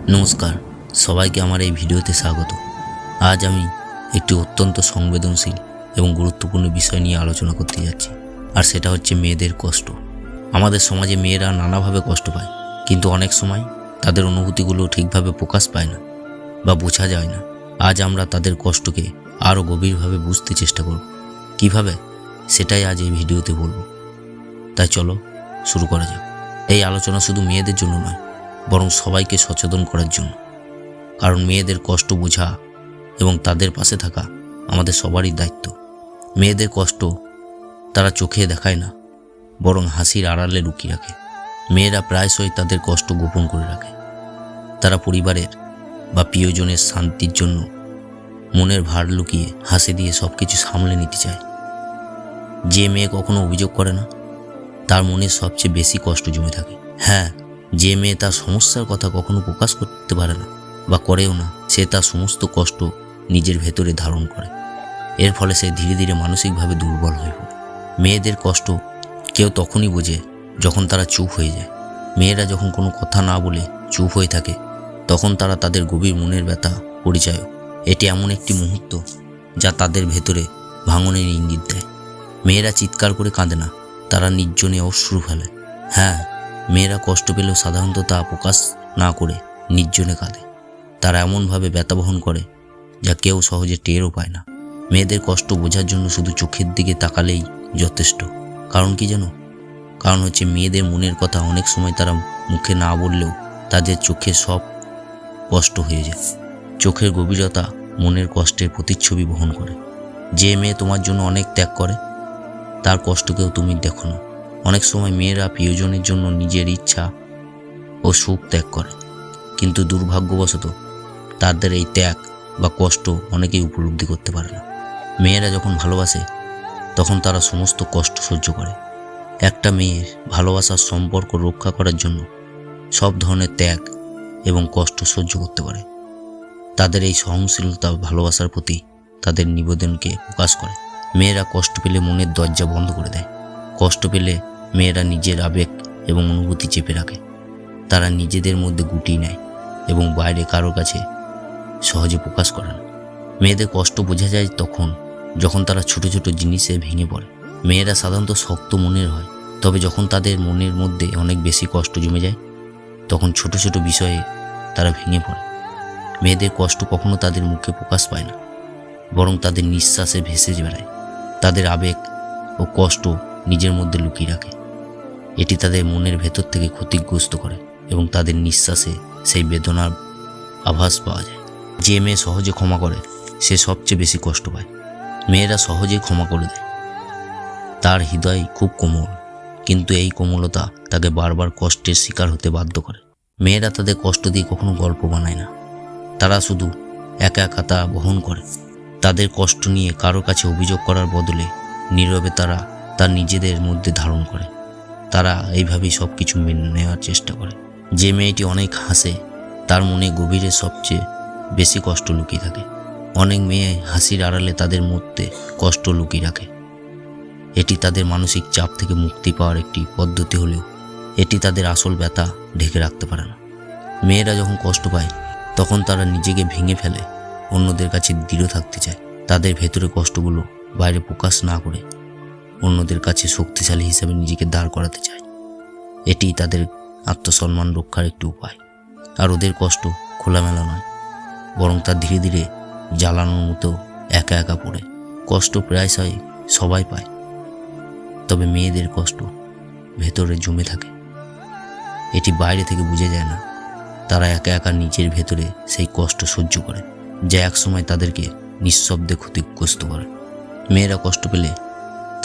নমস্কার, সবাইকে আমার এই ভিডিওতে স্বাগত। আজ আমি একটি অত্যন্ত সংবেদনশীল এবং গুরুত্বপূর্ণ বিষয় নিয়ে আলোচনা করতে যাচ্ছি, আর সেটা হচ্ছে মেয়েদের কষ্ট। আমাদের সমাজে মেয়েরা নানাভাবে কষ্ট পায়, কিন্তু অনেক সময় তাদের অনুভূতিগুলো ঠিকভাবে প্রকাশ পায় না বা বোঝা যায় না। আজ আমরা তাদের কষ্টকে আরও গভীরভাবে বুঝতে চেষ্টা করব। কিভাবে, সেটাই আজ এই ভিডিওতে বলবো। তাই চলো শুরু করা যাক। এই আলোচনা শুধু মেয়েদের জন্য নয়, বরং সবাইকে সচেতন করার জন্য। কারণ মেয়েদের কষ্ট বোঝা এবং তাদের পাশে থাকা আমাদের সবারই দায়িত্ব। মেয়েদের কষ্ট তারা চোখে দেখায় না, বরং হাসির আড়ালে লুকিয়ে রাখে। মেয়েরা প্রায়শই তাদের কষ্ট গোপন করে রাখে। তারা পরিবারের বা প্রিয়জনের শান্তির জন্য মনের ভার লুকিয়ে হাসি দিয়ে সব কিছু সামলে নিতে চায়। যে মেয়ে কখনো অভিযোগ করে না, তার মনে সবচেয়ে বেশি কষ্ট জমে থাকে। হ্যাঁ, যে মেয়ে তার সমস্যার কথা কখনো প্রকাশ করতে পারে না বা করেও না, সে তার সমস্ত কষ্ট নিজের ভেতরে ধারণ করে। এর ফলে সে ধীরে ধীরে মানসিকভাবে দুর্বল হয়ে পড়ে। মেয়েদের কষ্ট কেউ তখনই বোঝে যখন তারা চুপ হয়ে যায়। মেয়েরা যখন কোনো কথা না বলে চুপ হয়ে থাকে, তখন তারা তাদের গভীর মনের ব্যথা পরিচয়। এটি এমন একটি মুহূর্ত যা তাদের ভেতরে ভাঙনের ইঙ্গিত দেয়। মেয়েরা চিৎকার করে কাঁদে না, তারা নির্জনে অশ্রু ফেলে। হ্যাঁ, মেয়েরা কষ্ট পেলেও সাধারণত তা প্রকাশ না করে নির্জনে কাঁদে। তারা এমনভাবে ব্যথা বহন করে যা কেউ সহজে টেরও পায় না। মেয়েদের কষ্ট বোঝার জন্য শুধু চোখের দিকে তাকালেই যথেষ্ট। কারণ কি জানো? কারণ হচ্ছে মেয়েদের মনের কথা অনেক সময় তারা মুখে না বললেও তাদের চোখে সব কষ্ট হয়ে যায়। চোখের গভীরতা মনের কষ্টের প্রতিচ্ছবি বহন করে। যে মেয়ে তোমার জন্য অনেক ত্যাগ করে, তার কষ্টকেও তুমি দেখো না। অনেক সময় মেয়েরা প্রিয়জনের জন্য নিজের ইচ্ছা ও সুখ ত্যাগ করে, কিন্তু দুর্ভাগ্যবশত তাদের এই ত্যাগ বা কষ্ট অনেকেই উপলব্ধি করতে পারে না। মেয়েরা যখন ভালোবাসে, তখন তারা সমস্ত কষ্ট সহ্য করে। একটা মেয়ের ভালোবাসার সম্পর্ক রক্ষা করার জন্য সব ধরনের ত্যাগ এবং কষ্ট সহ্য করতে পারে। তাদের এই সহনশীলতা ভালোবাসার প্রতি তাদের নিবেদনকে প্রকাশ করে। মেয়েরা কষ্ট পেলে মনের দরজা বন্ধ করে দেয়। কষ্ট পেলে মেয়েরা নিজের আবেগ এবং অনুভূতি চেপে রাখে। তারা নিজেদের মধ্যে গুটিয়ে নেয় এবং বাইরে কারোর কাছে সহজে প্রকাশ করে না। মেয়েদের কষ্ট বোঝা যায় তখন যখন তারা ছোট ছোট জিনিসে ভেঙে পড়ে। মেয়েরা সাধারণত শক্ত মনের হয়, তবে যখন তাদের মনের মধ্যে অনেক বেশি কষ্ট জমে যায়, তখন ছোট ছোট বিষয়ে তারা ভেঙে পড়ে। মেয়েদের কষ্ট কখনো তাদের মুখে প্রকাশ পায় না, বরং তাদের নিঃশ্বাসে ভেসে বেড়ায়। তাদের আবেগ ও কষ্ট নিজের মধ্যে লুকিয়ে রাখে। এটি তাদের মনের ভেতর থেকে ক্ষতিগ্রস্ত করে এবং তাদের নিঃশ্বাসে সেই বেদনার আভাস পাওয়া যায়। যে মেয়ে সহজে ক্ষমা করে, সে সবচেয়ে বেশি কষ্ট পায়। মেয়েরা সহজেই ক্ষমা করে দেয়। তার হৃদয় খুব কোমল, কিন্তু এই কোমলতা তাকে বারবার কষ্টের শিকার হতে বাধ্য করে। মেয়েরা তাদের কষ্ট দিয়ে কখনো গল্প বানায় না, তারা শুধু একা একা তা বহন করে। তাদের কষ্ট নিয়ে কারো কাছে অভিযোগ করার বদলে নীরবে তারা তার নিজেদের মধ্যে ধারণ করে। তারা এইভাবেই সব কিছু মেনে নেওয়ার চেষ্টা করে। যে মেয়েটি অনেক হাসে, তার মনে গভীরে সবচেয়ে বেশি কষ্ট লুকিয়ে থাকে। অনেক মেয়ে হাসির আড়ালে তাদের মধ্যে কষ্ট লুকিয়ে রাখে। এটি তাদের মানসিক চাপ থেকে মুক্তি পাওয়ার একটি পদ্ধতি হলেও এটি তাদের আসল ব্যথা ঢেকে রাখতে পারে না। মেয়েরা যখন কষ্ট পায়, তখন তারা নিজেকে ভেঙে ফেলে, অন্যদের কাছে দৃঢ় থাকতে চায়। তাদের ভেতরে কষ্টগুলো বাইরে প্রকাশ না করে অন্যদের কাছে শক্তিশালী হিসেবে নিজেকে দাঁড় করাতে চায়। এটি তাদের আত্মসম্মান রক্ষার একটি উপায়। আর ওদের কষ্ট খোলামেলা নয়, বরং তা ধীরে ধীরে জ্বালানোর মতো একা একা পড়ে। কষ্ট প্রায়শই সবাই পায়, তবে মেয়েদের কষ্ট ভেতরে জমে থাকে। এটি বাইরে থেকে বোঝা যায় না। তারা একা একা নিজের ভেতরে সেই কষ্ট সহ্য করে, যা একসময় তাদেরকে নিঃশব্দে ক্ষতিগ্রস্ত করে। মেয়েরা কষ্ট পেলে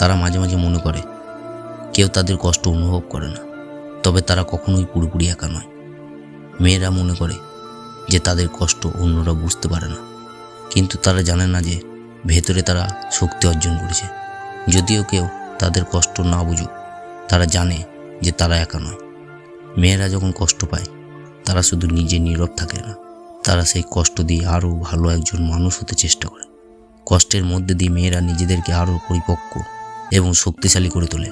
তারা মাঝে মাঝে মনে করে কেউ তাদের কষ্ট অনুভব করে না, তবে তারা কখনোই পুরোপুরি একা নয়। মেয়েরা মনে করে যে তাদের কষ্ট অন্যরা বুঝতে পারে না, কিন্তু তারা জানে না যে ভেতরে তারা শক্তি অর্জন করেছে। যদিও কেউ তাদের কষ্ট না বুঝুক, তারা জানে যে তারা একা নয়। মেয়েরা যখন কষ্ট পায়, তারা শুধু নিজে নীরব থাকে না, তারা সেই কষ্ট দিয়ে আরও ভালো একজন মানুষ হতে চেষ্টা করে। কষ্টের মধ্যে দিয়ে মেয়েরা নিজেদেরকে আরও পরিপক্ক এবং শক্তিশালী করে তোলে।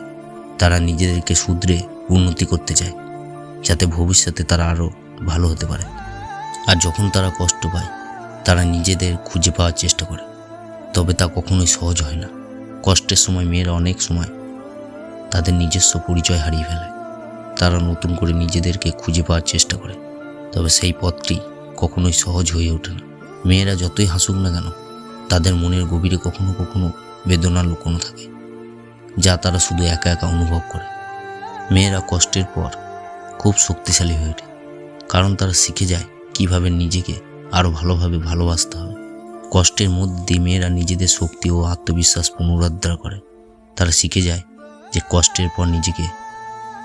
তারা নিজেদেরকে শুধরে উন্নতি করতে চায়, যাতে ভবিষ্যতে তারা আরও ভালো হতে পারে। আর যখন তারা কষ্ট পায় তারা নিজেদের খুঁজে পাওয়ার চেষ্টা করে, তবে তা কখনোই সহজ হয় না। কষ্টের সময় মেয়েরা অনেক সময় তাদের নিজস্ব পরিচয় হারিয়ে ফেলে। তারা নতুন করে নিজেদেরকে খুঁজে পাওয়ার চেষ্টা করে, তবে সেই পথটি কখনোই সহজ হয়ে ওঠে না। মেয়েরা যতই হাসুক না কেন, তাদের মনের গভীরে কখনো কখনো বেদনা লুকোনো থাকে, যা তারা শুধু একা একা অনুভব করে। মেয়েরা কষ্টের পর খুব শক্তিশালী হয়ে ওঠে, কারণ তারা শিখে যায় কিভাবে নিজেকে আরও ভালোভাবে ভালোবাসতে হবে। কষ্টের মধ্যে দিয়ে মেয়েরা নিজেদের শক্তি ও আত্মবিশ্বাস পুনরুদ্ধার করে। তারা শিখে যায় যে কষ্টের পর নিজেকে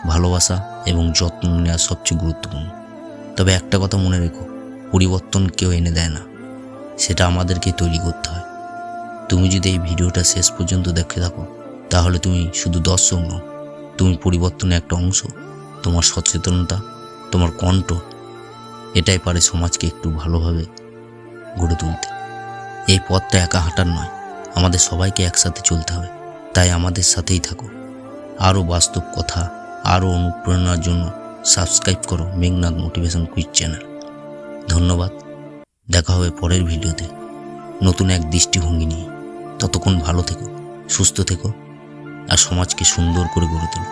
ভালোবাসা এবং যত্ন নেওয়া সবচেয়ে গুরুত্বপূর্ণ। তবে একটা কথা মনে রেখো, পরিবর্তন কেউ এনে দেয় না, সেটা আমাদেরকে তৈরি করতে হয়। তুমি যদি এই ভিডিওটা শেষ পর্যন্ত দেখে থাকো, তাহলে তুমি শুধু দর্শক নও, তুমি পরিবর্তনের একটা অংশ। তোমার সচেতনতা, তোমার কণ্ঠ, এটাই পারে সমাজকে একটু ভালোভাবে গড়ে তুলতে। এই পথটা একা হাঁটার নয়, আমাদের সবাইকে একসাথে চলতে হবে। তাই আমাদের সাথেই থাকো। আরও বাস্তব কথা, আরও অনুপ্রেরণার জন্য সাবস্ক্রাইব করো মেঘনাদ মোটিভেশন কুইজ চ্যানেল। ধন্যবাদ। দেখা হবে পরের ভিডিওতে নতুন এক দৃষ্টিভঙ্গি নিয়ে। ততক্ষণ ভালো থেকো, সুস্থ থেকো আর সমাজকে সুন্দর করে গড়ে তোলো।